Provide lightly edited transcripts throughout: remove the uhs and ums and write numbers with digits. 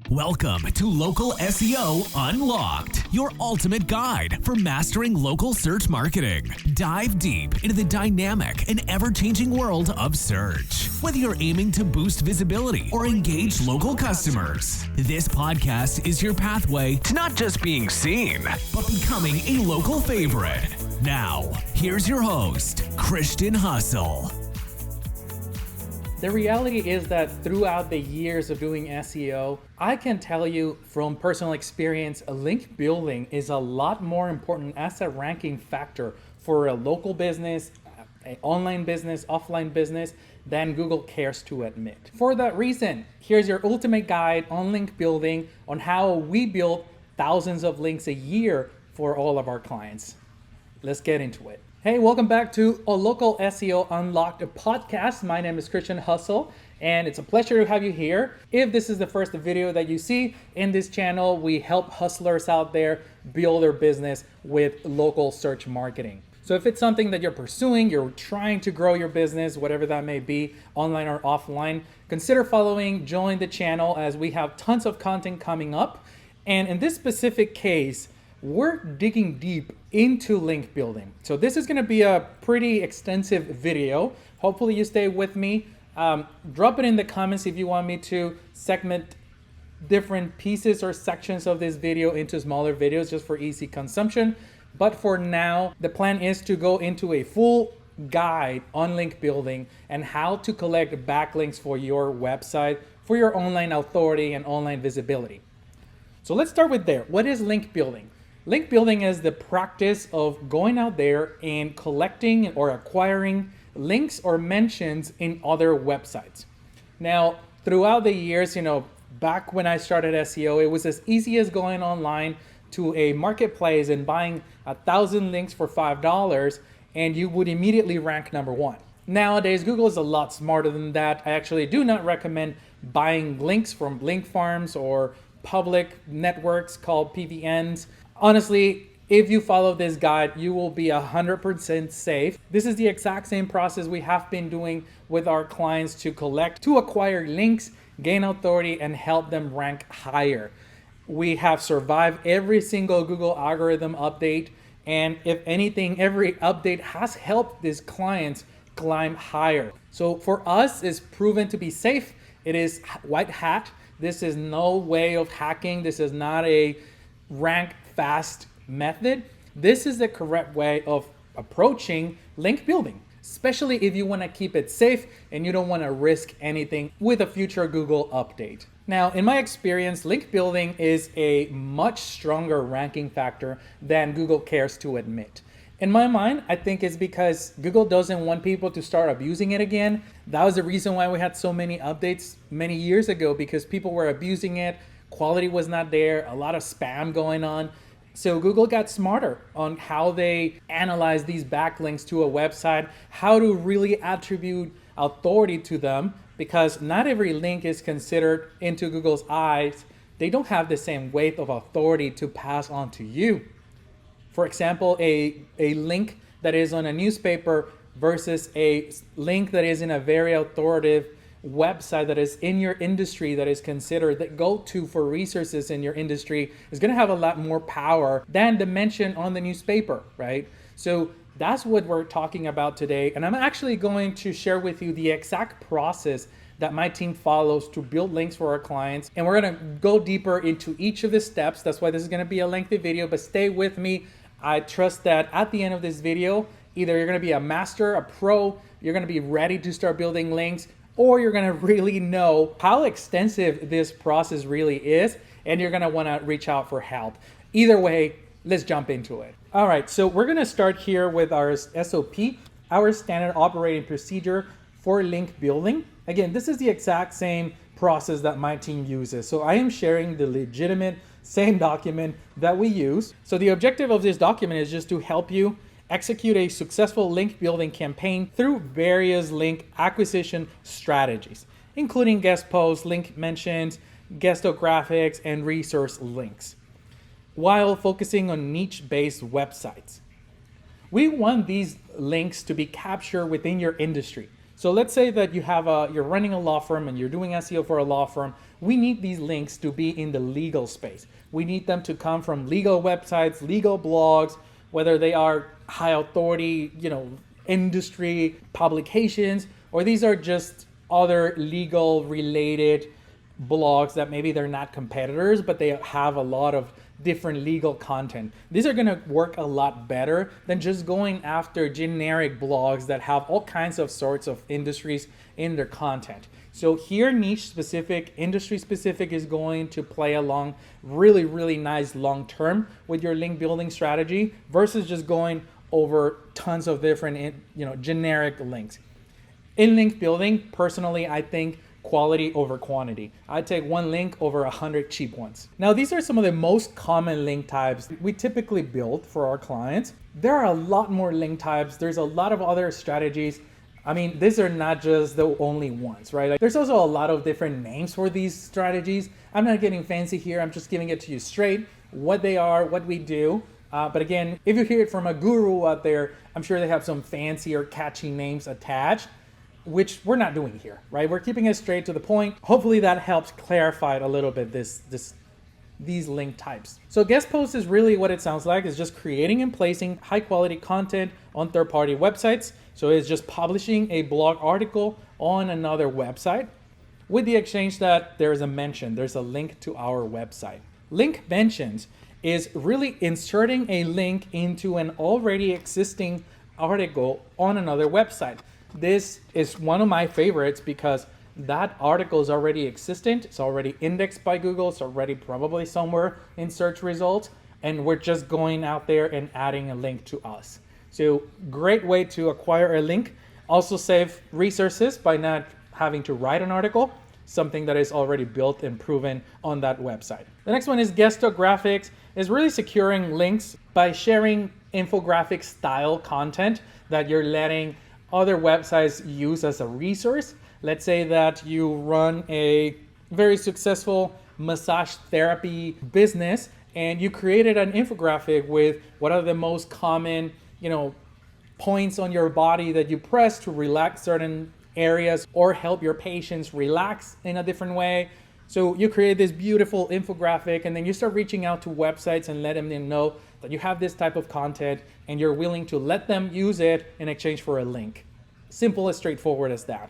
Welcome to Local SEO Unlocked, your ultimate guide for mastering local search marketing. Dive deep into the dynamic and ever-changing world of search. Whether you're aiming to boost visibility or engage local customers, this podcast is your pathway to not just being seen, but becoming a local favorite. Now, here's your host, Christian Hustle. The reality is that throughout the years of doing SEO, I can tell you from personal experience, link building is a lot more important as a ranking factor for a local business, an online business, offline business, than Google cares to admit. For that reason, here's your ultimate guide on link building on how we build thousands of links a year for all of our clients. Let's get into it. Hey, welcome back to a Local SEO Unlocked podcast. My name is Christian Hustle, and it's a pleasure to have you here. If this is the first video that you see in this channel, we help hustlers out there build their business with local search marketing. So if it's something that you're pursuing, you're trying to grow your business, whatever that may be, online or offline, consider following, join the channel as we have tons of content coming up. And in this specific case, we're digging deep into link building. So this is going to be a pretty extensive video. Hopefully you stay with me. Drop it in the comments if you want me to segment different pieces or sections of this video into smaller videos just for easy consumption. But for now, the plan is to go into a full guide on link building and how to collect backlinks for your website, for your online authority and online visibility. So let's start with there. What is link building? Link building is the practice of going out there and collecting or acquiring links or mentions in other websites. Now, throughout the years, back when I started SEO, it was as easy as going online to a marketplace and buying 1,000 links for $5, and you would immediately rank number one. Nowadays, Google is a lot smarter than that. I actually do not recommend buying links from link farms or public networks called PVNs. Honestly, if you follow this guide, you will be 100% safe. This is the exact same process we have been doing with our clients to acquire links, gain authority, and help them rank higher. We have survived every single Google algorithm update, and if anything, every update has helped these clients climb higher. So for us, it's proven to be safe. It is white hat. This is no way of hacking. This is not a rank fast method. This is the correct way of approaching link building, especially if you want to keep it safe and you don't want to risk anything with a future Google update. Now, in my experience, link building is a much stronger ranking factor than Google cares to admit. In my mind, I think it's because Google doesn't want people to start abusing it again. That was the reason why we had so many updates many years ago, because people were abusing it. Quality was not there, a lot of spam going on. So Google got smarter on how they analyze these backlinks to a website, how to really attribute authority to them, because not every link is considered into Google's eyes. They don't have the same weight of authority to pass on to you. For example, a link that is on a newspaper versus a link that is in a very authoritative website that is in your industry, that is considered the go-to for resources in your industry, is going to have a lot more power than the mention on the newspaper, right? So that's what we're talking about today. And I'm actually going to share with you the exact process that my team follows to build links for our clients. And we're going to go deeper into each of the steps. That's why this is going to be a lengthy video, but stay with me. I trust that at the end of this video, either you're going to be a master, a pro, you're going to be ready to start building links, or you're going to really know how extensive this process really is, and you're going to want to reach out for help. Either way, let's jump into it. All right, so we're going to start here with our SOP, our standard operating procedure for link building. Again, this is the exact same process that my team uses. So I am sharing the legitimate same document that we use. So the objective of this document is just to help you execute a successful link building campaign through various link acquisition strategies, including guest posts, link mentions, guestographics, and resource links, while focusing on niche-based websites. We want these links to be captured within your industry. So let's say that you're running a law firm and you're doing SEO for a law firm. we need these links to be in the legal space. We need them to come from legal websites, legal blogs, whether they are high authority, industry publications, or these are just other legal related blogs that maybe they're not competitors, but they have a lot of different legal content. These are going to work a lot better than just going after generic blogs that have all kinds of sorts of industries in their content. So here, niche specific, industry specific is going to play along really, really nice long term with your link building strategy versus just going over tons of different, generic links. In link building, personally, I think quality over quantity. I take one link over 100 cheap ones. Now, these are some of the most common link types we typically build for our clients. There are a lot more link types. There's a lot of other strategies. I mean, these are not just the only ones, right? There's also a lot of different names for these strategies. I'm not getting fancy here. I'm just giving it to you straight, what they are, what we do. But again, if you hear it from a guru out there, I'm sure they have some fancy or catchy names attached, which we're not doing here, right? We're keeping it straight to the point. Hopefully that helps clarify it a little bit, these link types. So guest post is really what it sounds like. It's just creating and placing high quality content on third-party websites. So it's just publishing a blog article on another website with the exchange that there's a mention, there's a link to our website. Link mentions is really inserting a link into an already existing article on another website. This is one of my favorites because that article is already existent. It's already indexed by Google. It's already probably somewhere in search results. And we're just going out there and adding a link to us. So great way to acquire a link. Also save resources by not having to write an article, something that is already built and proven on that website. The next one is guestographics, is really securing links by sharing infographic style content that you're letting other websites use as a resource. Let's say that you run a very successful massage therapy business and you created an infographic with what are the most common, points on your body that you press to relax certain areas or help your patients relax in a different way. So you create this beautiful infographic and then you start reaching out to websites and letting them know that you have this type of content and you're willing to let them use it in exchange for a link. Simple as straightforward as that.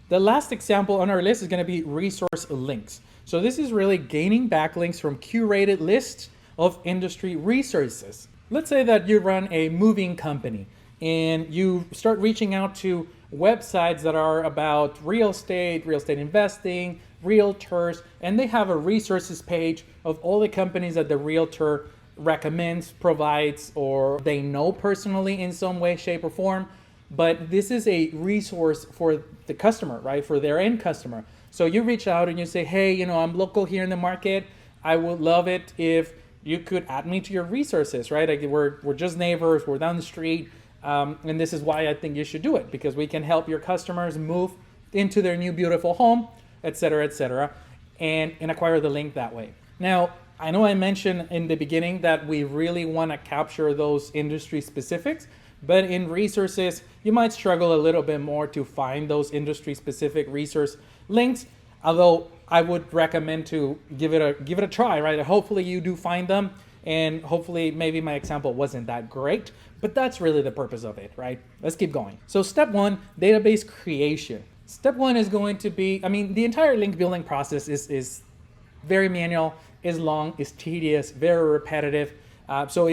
The last example on our list is going to be resource links. So this is really gaining backlinks from curated lists of industry resources. Let's say that you run a moving company and you start reaching out to websites that are about real estate investing, realtors, and they have a resources page of all the companies that the realtor recommends, provides, or they know personally in some way, shape, or form. But this is a resource for the customer, right? For their end customer. So you reach out and you say, hey, I'm local here in the market. I would love it if you could add me to your resources, right? Like we're just neighbors, we're down the street. And this is why I think you should do it, because we can help your customers move into their new beautiful home, et cetera, and acquire the link that way. Now, I know I mentioned in the beginning that we really want to capture those industry specifics, but in resources, you might struggle a little bit more to find those industry specific resource links, although I would recommend to give it a try, right? Hopefully you do find them, and hopefully maybe my example wasn't that great, but that's really the purpose of it, right? Let's keep going. So step one, database creation. Step one is going to be, the entire link building process is very manual, is long, is tedious, very repetitive. So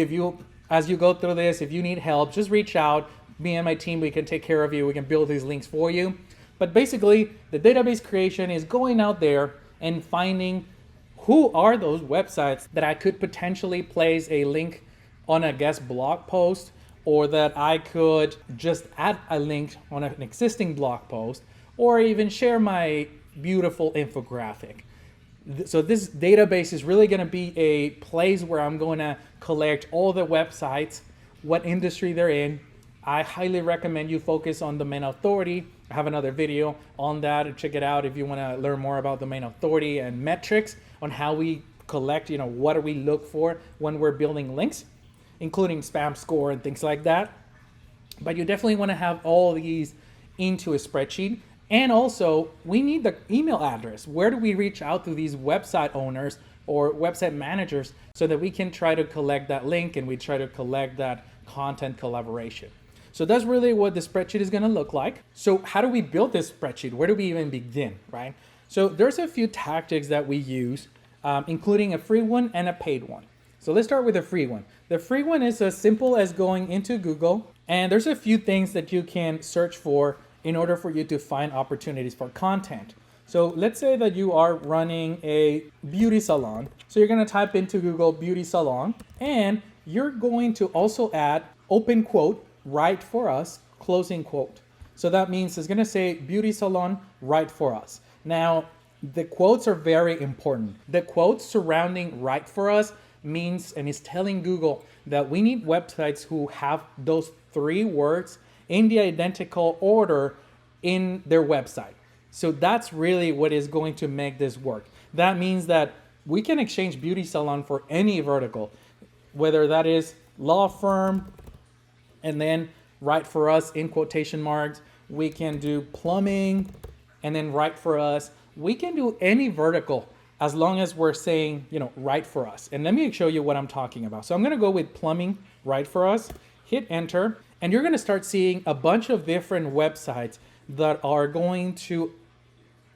as you go through this, if you need help, just reach out. Me and my team, we can take care of you. We can build these links for you. But basically, the database creation is going out there and finding who are those websites that I could potentially place a link on a guest blog post, or that I could just add a link on an existing blog post, or even share my beautiful infographic. So this database is really going to be a place where I'm going to collect all the websites, what industry they're in. I highly recommend you focus on domain authority. I have another video on that. Check it out if you want to learn more about domain authority and metrics on how we collect, what do we look for when we're building links, including spam score and things like that. But you definitely want to have all these into a spreadsheet And also, we need the email address. Where do we reach out to these website owners or website managers so that we can try to collect that link and we try to collect that content collaboration? So that's really what the spreadsheet is going to look like. So how do we build this spreadsheet? Where do we even begin, right? So there's a few tactics that we use, including a free one and a paid one. So let's start with the free one. The free one is as simple as going into Google, and there's a few things that you can search for in order for you to find opportunities for content. So let's say that you are running a beauty salon. So you're going to type into Google beauty salon, and you're going to also add open quote, right for us, closing quote. So that means it's going to say beauty salon, right for us. Now, the quotes are very important. The quotes surrounding right for us means and is telling Google that we need websites who have those 3 words in the identical order in their website. So that's really what is going to make this work. That means that we can exchange beauty salon for any vertical, whether that is law firm, and then right for us in quotation marks. We can do plumbing, and then right for us. We can do any vertical as long as we're saying, right for us. And let me show you what I'm talking about. So I'm going to go with plumbing, right for us, hit enter, and you're going to start seeing a bunch of different websites that are going to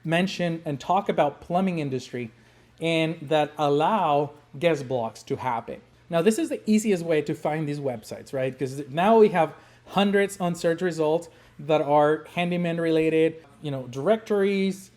mention and talk about plumbing industry and that allow guest blogs to happen. Now, this is the easiest way to find these websites, right? Because now we have hundreds on search results that are handyman related, directories,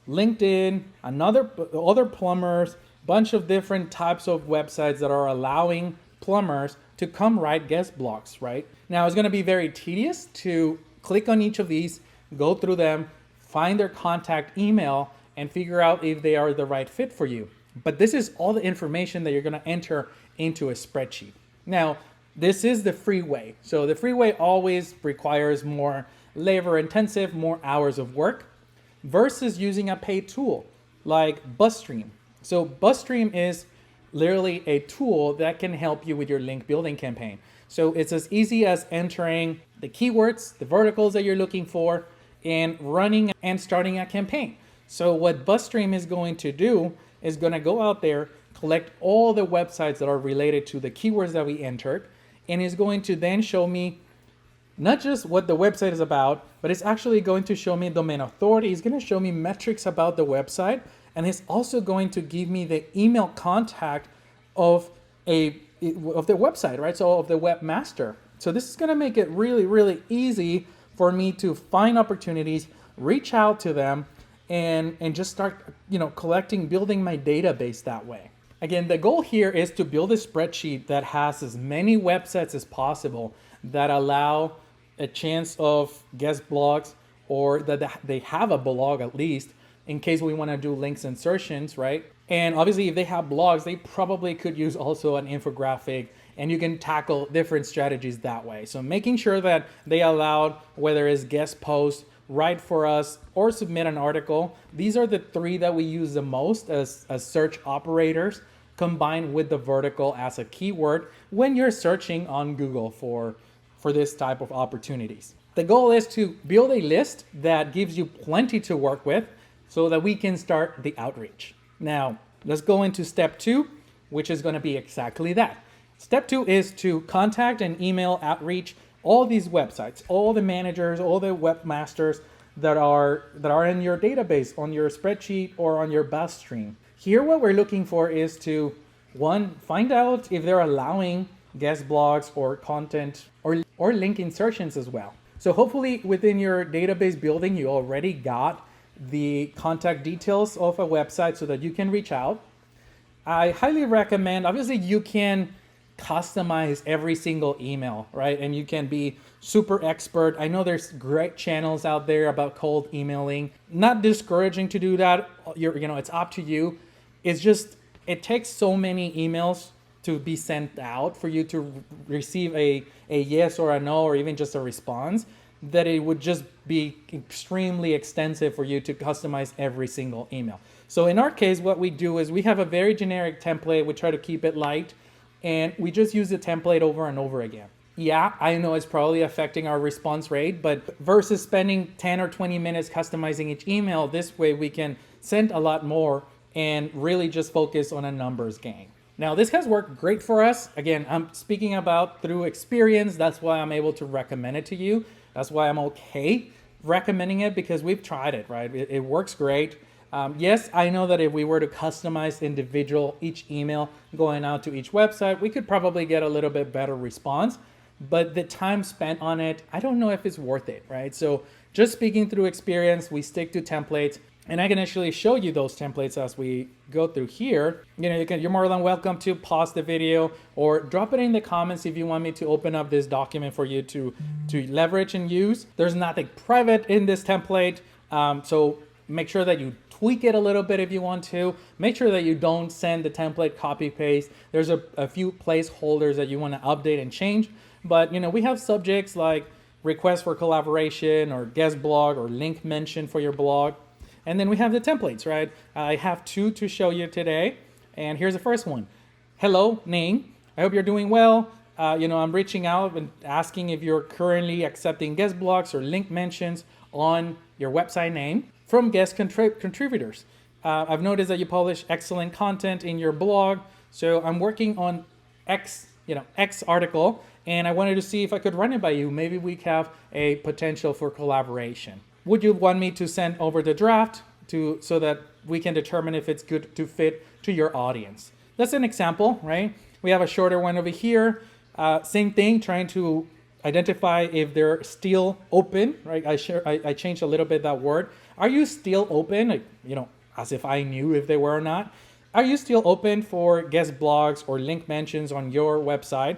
LinkedIn, other plumbers, bunch of different types of websites that are allowing plumbers to come write guest blogs, right? Now, it's going to be very tedious to click on each of these, go through them, find their contact email, and figure out if they are the right fit for you. But this is all the information that you're going to enter into a spreadsheet. Now, this is the free way. So the free way always requires more labor intensive, more hours of work versus using a paid tool like BuzzStream. So BuzzStream is literally a tool that can help you with your link building campaign. So it's as easy as entering the keywords, the verticals that you're looking for, and running and starting a campaign. So what BuzzStream is going to do is going to go out there, collect all the websites that are related to the keywords that we entered, and is going to then show me not just what the website is about, but it's actually going to show me domain authority. It's going to show me metrics about the website, and it's also going to give me the email contact of the website, right? So of the webmaster. So this is going to make it really, really easy for me to find opportunities, reach out to them, and just start, collecting, building my database that way. Again, the goal here is to build a spreadsheet that has as many websites as possible that allow a chance of guest blogs, or that they have a blog at least, in case we want to do links insertions, right? And obviously, if they have blogs, they probably could use also an infographic, and you can tackle different strategies that way. So making sure that they allowed, whether it's guest posts, write for us, or submit an article. These are the 3 that we use the most as search operators, combined with the vertical as a keyword when you're searching on Google for this type of opportunities. The goal is to build a list that gives you plenty to work with so that we can start the outreach. Now, let's go into step 2, which is going to be exactly that. Step 2 is to contact and email outreach all these websites, all the managers, all the webmasters that are in your database, on your spreadsheet, or on your BuzzStream. Here, what we're looking for is to, 1, find out if they're allowing guest blogs or content or link insertions as well. So hopefully within your database building, you already got the contact details of a website so that you can reach out. I highly recommend, obviously you can customize every single email, right? And you can be super expert. I know there's great channels out there about cold emailing. Not discouraging to do that. It's up to you. It's just, it takes so many emails to be sent out for you to receive a yes or a no, or even just a response, that it would just be extremely extensive for you to customize every single email. So in our case, what we do is we have a very generic template. We try to keep it light, and we just use the template over and over again. Yeah, I know it's probably affecting our response rate, but versus spending 10 or 20 minutes customizing each email, this way we can send a lot more and really just focus on a numbers game. Now, this has worked great for us. Again, I'm speaking about through experience. That's why I'm able to recommend it to you. That's why I'm okay recommending it, because we've tried it, right? It works great. Yes, I know that if we were to customize individual each email going out to each website, we could probably get a little bit better response. But the time spent on it, I don't know if it's worth it, right? So just speaking through experience, we stick to templates, and I can actually show you those templates as we go through here. You're more than welcome to pause the video or drop it in the comments if you want me to open up this document for you to leverage and use. There's nothing private in this template, so make sure that you tweak it a little bit if you want to. Make sure that you don't send the template copy paste. There's a few placeholders that you want to update and change. But we have subjects like request for collaboration or guest blog or link mention for your blog. And then we have the templates, right? I have two to show you today. And here's the first one. Hello, name. I hope you're doing well. I'm reaching out and asking if you're currently accepting guest blogs or link mentions on your website name from guest contributors. I've noticed that you publish excellent content in your blog. So I'm working on X article, and I wanted to see if I could run it by you. Maybe we have a potential for collaboration. Would you want me to send over the draft so that we can determine if it's good to fit to your audience? That's an example, right? We have a shorter one over here. Same thing, trying to identify if they're still open, right? I changed a little bit that word. Are you still open? As if I knew if they were or not. Are you still open for guest blogs or link mentions on your website?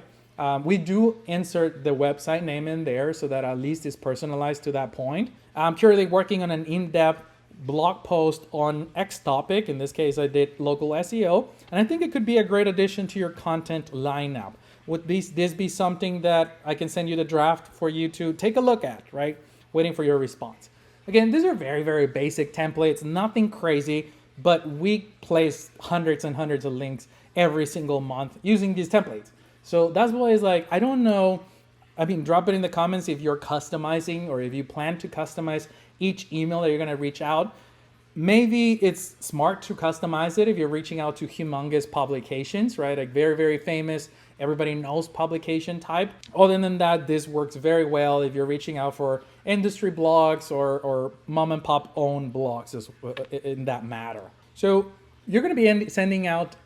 We do insert the website name in there so that at least it's personalized to that point. I'm currently working on an in-depth blog post on X topic. In this case, I did local SEO, and I think it could be a great addition to your content lineup. Would this be something that I can send you the draft for you to take a look at, right? Waiting for your response. Again, these are very, very basic templates, nothing crazy, but we place hundreds and hundreds of links every single month using these templates. So that's why it's like, I don't know. Drop it in the comments if you're customizing or if you plan to customize each email that you're going to reach out. Maybe it's smart to customize it if you're reaching out to humongous publications, right? Like very, very famous, everybody knows publication type. Other than that, this works very well if you're reaching out for industry blogs or mom and pop owned blogs in that matter. So you're going to be sending out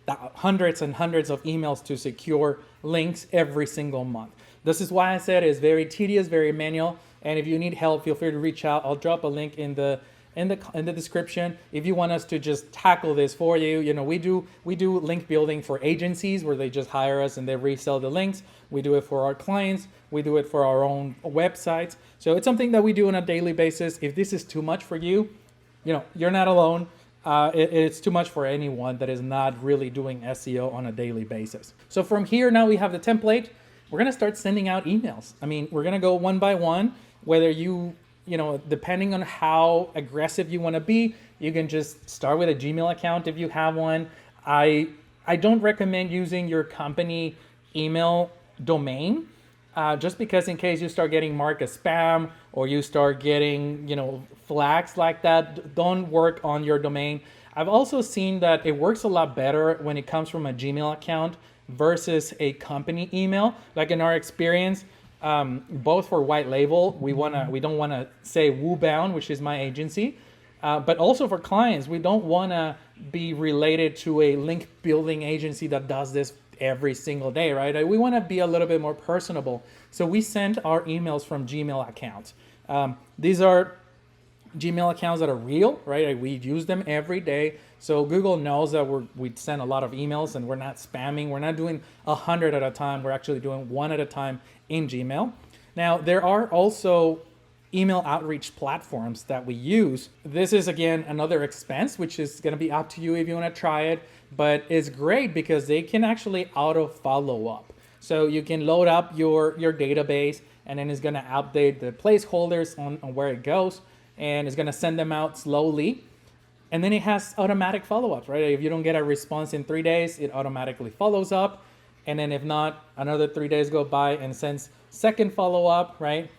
hundreds and hundreds of emails to secure links every single month. This is why I said it's very tedious, very manual. And if you need help, feel free to reach out. I'll drop a link in the description if you want us to just tackle this for you. We do link building for agencies where they just hire us and they resell the links. We do it for our clients. We do it for our own websites. So it's something that we do on a daily basis. If this is too much for you, you're not alone. It's too much for anyone that is not really doing SEO on a daily basis. So from here, now we have the template. We're going to start sending out emails. We're going to go one by one, whether depending on how aggressive you want to be, you can just start with a Gmail account if you have one. I don't recommend using your company email domain, just because in case you start getting marked as spam or you start getting, flags like that, don't work on your domain. I've also seen that it works a lot better when it comes from a Gmail account versus a company email. Like in our experience, both for white label, we don't want to say Woobound, which is my agency, but also for clients, we don't want to be related to a link building agency that does this every single day, right? We want to be a little bit more personable. So we send our emails from Gmail accounts. These are Gmail accounts that are real, right? We use them every day. So Google knows that we send a lot of emails and we're not spamming. We're not doing 100 at a time. We're actually doing one at a time in Gmail. Now, there are also email outreach platforms that we use. This is, again, another expense, which is going to be up to you if you want to try it. But it's great because they can actually auto follow up. So you can load up your database and then it's going to update the placeholders on where it goes. And it's going to send them out slowly. And then it has automatic follow-ups, right? If you don't get a response in 3 days, it automatically follows up. And then if not, another 3 days go by and sends second follow-up, right?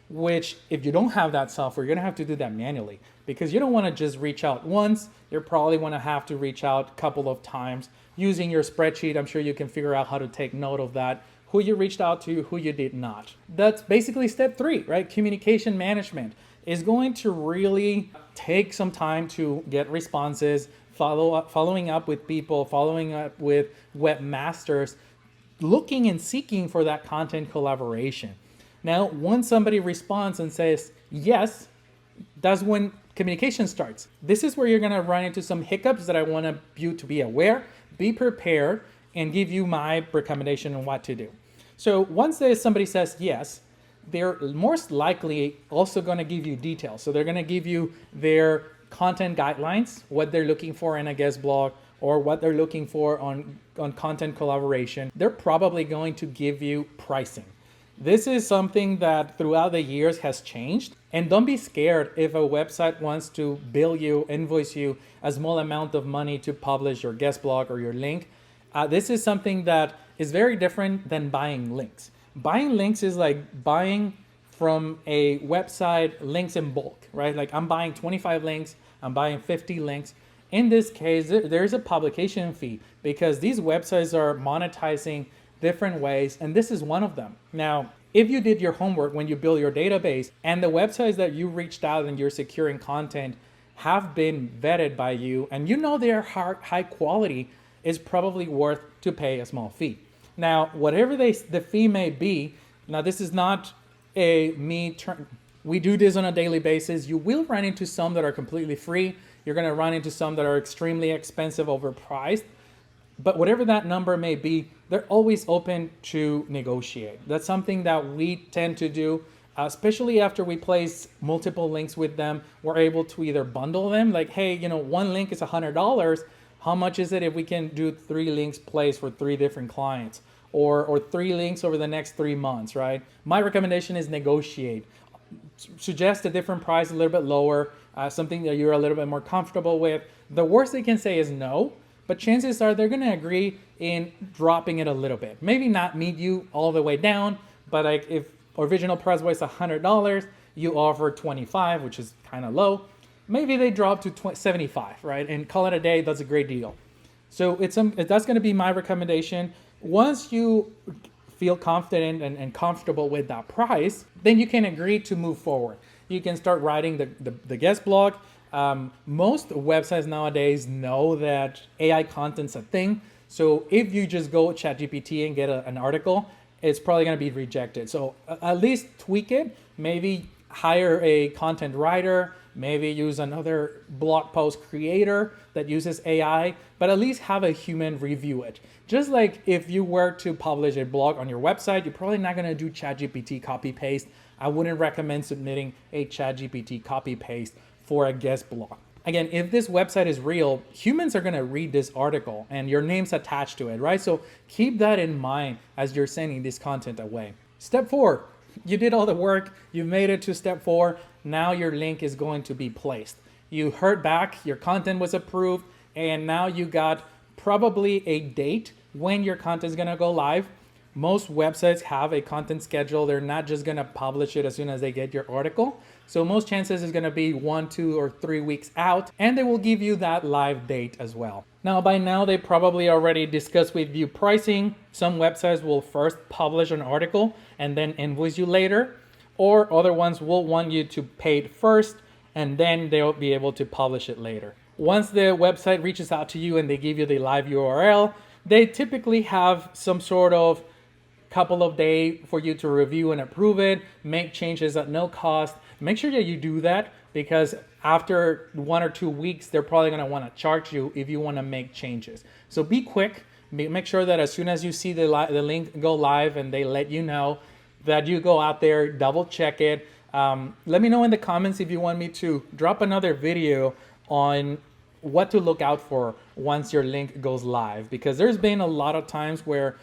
Which if you don't have that software, you're gonna have to do that manually because you don't wanna just reach out once. You probably wanna have to reach out a couple of times using your spreadsheet. I'm sure you can figure out how to take note of that, who you reached out to, who you did not. That's basically step 3, right? Communication management is going to really take some time to get responses, following up with people, following up with webmasters, looking and seeking for that content collaboration. Now, once somebody responds and says yes, that's when communication starts. This is where you're gonna run into some hiccups that I want you to be aware, be prepared, and give you my recommendation on what to do. So once somebody says yes, they're most likely also gonna give you details. So they're gonna give you their content guidelines, what they're looking for in a guest blog, or what they're looking for on content collaboration. They're probably going to give you pricing. This is something that throughout the years has changed. And don't be scared if a website wants to bill you, invoice you a small amount of money to publish your guest blog or your link. This is something that is very different than buying links. Buying links is like buying from a website links in bulk, right? Like I'm buying 25 links, I'm buying 50 links. In this case, there's a publication fee because these websites are monetizing different ways, and this is one of them. Now, if you did your homework when you build your database and the websites that you reached out and you're securing content have been vetted by you and you know they're high quality, is probably worth to pay a small fee. Now, whatever the fee may be, now this is not we do this on a daily basis. You will run into some that are completely free. You're gonna run into some that are extremely expensive, overpriced. But whatever that number may be, they're always open to negotiate. That's something that we tend to do, especially after we place multiple links with them. We're able to either bundle them, like, hey, one link is $100. How much is it if we can do 3 links placed for 3 different clients? Or 3 links over the next 3 months, right? My recommendation is negotiate. Suggest a different price, a little bit lower, something that you're a little bit more comfortable with. The worst they can say is no. But chances are they're gonna agree in dropping it a little bit. Maybe not meet you all the way down, but like if original price was $100, you offer 25, which is kind of low. Maybe they drop to 75, right? And call it a day. That's a great deal. So that's gonna be my recommendation. Once you feel confident and comfortable with that price, then you can agree to move forward. You can start writing the guest blog. Most websites nowadays know that AI content's a thing. So if you just go ChatGPT and get an article, it's probably going to be rejected. So at least tweak it. Maybe hire a content writer. Maybe use another blog post creator that uses AI, but at least have a human review it. Just like if you were to publish a blog on your website, you're probably not going to do ChatGPT copy paste. I wouldn't recommend submitting a ChatGPT copy paste for a guest blog. Again, if this website is real, humans are gonna read this article and your name's attached to it, right? So keep that in mind as you're sending this content away. Step 4, you did all the work, you made it to step 4, now your link is going to be placed. You heard back, your content was approved, and now you got probably a date when your content is gonna go live. Most websites have a content schedule. They're not just gonna publish it as soon as they get your article. So most chances is gonna be 1, 2, or 3 weeks out, and they will give you that live date as well. Now, by now, they probably already discussed with you pricing. Some websites will first publish an article and then invoice you later, or other ones will want you to pay it first, and then they'll be able to publish it later. Once the website reaches out to you and they give you the live URL, they typically have some sort of couple of days for you to review and approve it, make changes at no cost. Make sure that you do that because after 1 or 2 weeks, they're probably gonna wanna charge you if you wanna make changes. So be quick, make sure that as soon as you see the link go live and they let you know, that you go out there, double check it. Let me know in the comments if you want me to drop another video on what to look out for once your link goes live, because there's been a lot of times where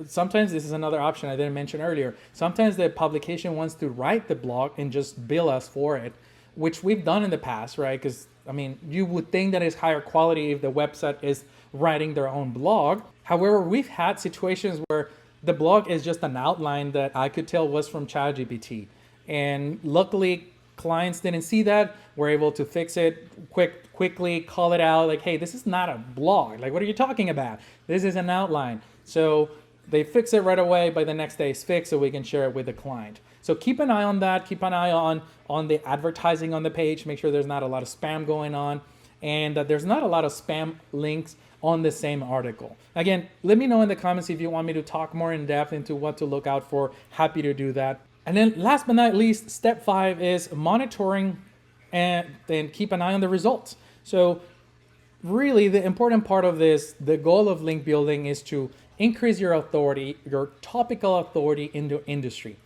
sometimes this is another option I didn't mention earlier. Sometimes the publication wants to write the blog and just bill us for it, which we've done in the past, right? Because I mean, you would think that it's higher quality if the website is writing their own blog. However, we've had situations where the blog is just an outline that I could tell was from ChatGPT. And luckily, clients didn't see that. We're able to fix it quickly, call it out like, hey, this is not a blog. Like, what are you talking about? This is an outline. So they fix it right away. By the next day it's fixed, so we can share it with the client. So keep an eye on that. Keep an eye on the advertising on the page. Make sure there's not a lot of spam going on, and that there's not a lot of spam links on the same article. Again, let me know in the comments if you want me to talk more in depth into what to look out for. Happy to do that. And then last but not least, step 5 is monitoring and then keep an eye on the results. So really the important part of this, the goal of link building is to increase your authority, your topical authority in the industry.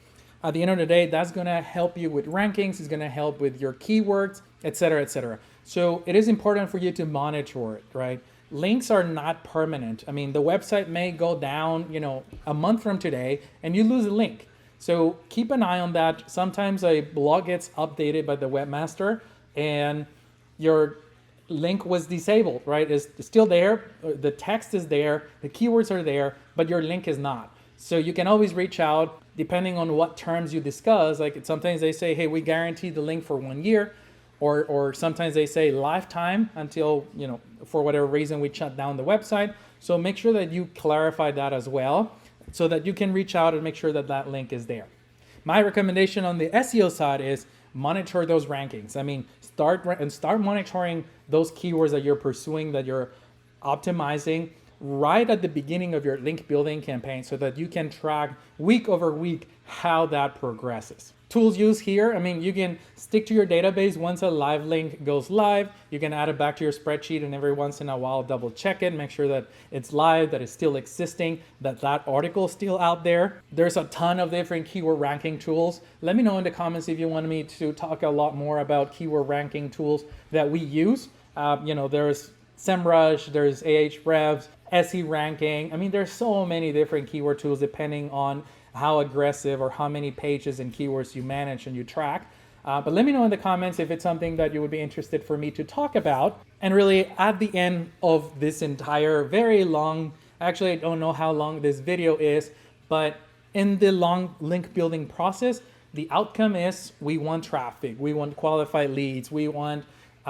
At the end of the day, that's going to help you with rankings. It's going to help with your keywords, etc., etc. So it is important for you to monitor it, right? Links are not permanent. I mean, the website may go down, a month from today and you lose a link. So keep an eye on that. Sometimes a blog gets updated by the webmaster and your link was disabled, right? It's still there. The text is there. The keywords are there, but your link is not. So you can always reach out depending on what terms you discuss. Like sometimes they say, hey, we guarantee the link for 1 year. Or sometimes they say lifetime until, for whatever reason, we shut down the website. So make sure that you clarify that as well so that you can reach out and make sure that that link is there. My recommendation on the SEO side is monitor those rankings. I mean, start monitoring those keywords that you're pursuing, that you're optimizing right at the beginning of your link building campaign so that you can track week over week how that progresses. Tools used here, I mean, you can stick to your database. Once a live link goes live, you can add it back to your spreadsheet and every once in a while double check it, make sure that it's live, that it's still existing, that article is still out there. There's a ton of different keyword ranking tools. Let me know in the comments if you want me to talk a lot more about keyword ranking tools that we use. There's SEMrush, there's Ahrefs, SE ranking. I mean, there's so many different keyword tools depending on how aggressive or how many pages and keywords you manage and you track. But let me know in the comments if it's something that you would be interested for me to talk about. And really at the end of this entire very long, actually I don't know how long this video is, but in the long link building process, the outcome is we want traffic, we want qualified leads, we want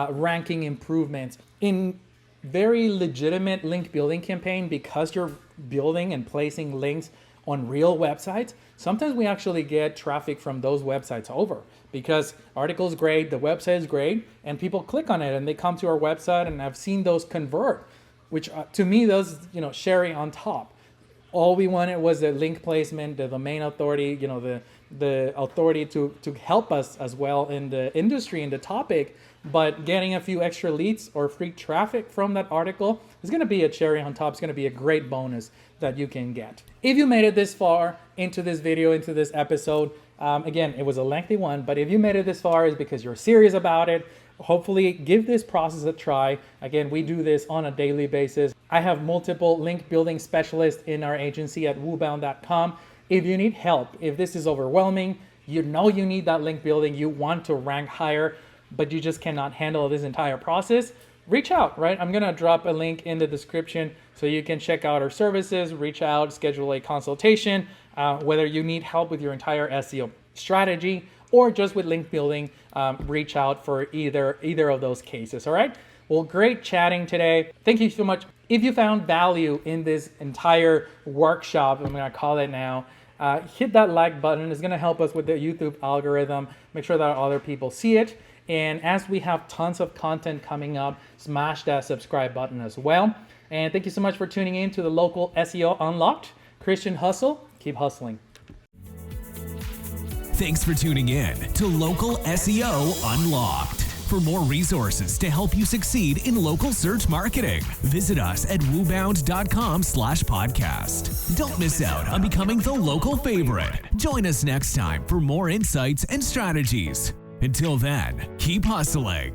ranking improvements. In very legitimate link building campaign, because you're building and placing links on real websites, sometimes we actually get traffic from those websites over because article is great, the website is great, and people click on it and they come to our website, and I've seen those convert, which to me, those, cherry on top. All we wanted was the link placement, the domain authority, the authority to help us as well in the industry, in the topic, but getting a few extra leads or free traffic from that article is going to be a cherry on top. It's going to be a great bonus that you can get. If you made it this far into this video, into this episode, again, it was a lengthy one, but if you made it this far, it's because you're serious about it. Hopefully give this process a try. Again, we do this on a daily basis. I have multiple link building specialists in our agency at woobound.com. If you need help, if this is overwhelming, you need that link building, you want to rank higher, but you just cannot handle this entire process, reach out, right? I'm gonna drop a link in the description so you can check out our services, reach out, schedule a consultation, whether you need help with your entire SEO strategy or just with link building, reach out for either of those cases, all right? Well, great chatting today. Thank you so much. If you found value in this entire workshop, I'm gonna call it now, hit that like button. It's gonna help us with the YouTube algorithm, make sure that other people see it. And as we have tons of content coming up, smash that subscribe button as well. And thank you so much for tuning in to the Local SEO Unlocked. Christian Hustle, keep hustling. Thanks for tuning in to Local SEO Unlocked. For more resources to help you succeed in local search marketing, visit us at woobound.com/podcast. Don't miss out on becoming the local favorite. Join us next time for more insights and strategies. Until then, keep hustling.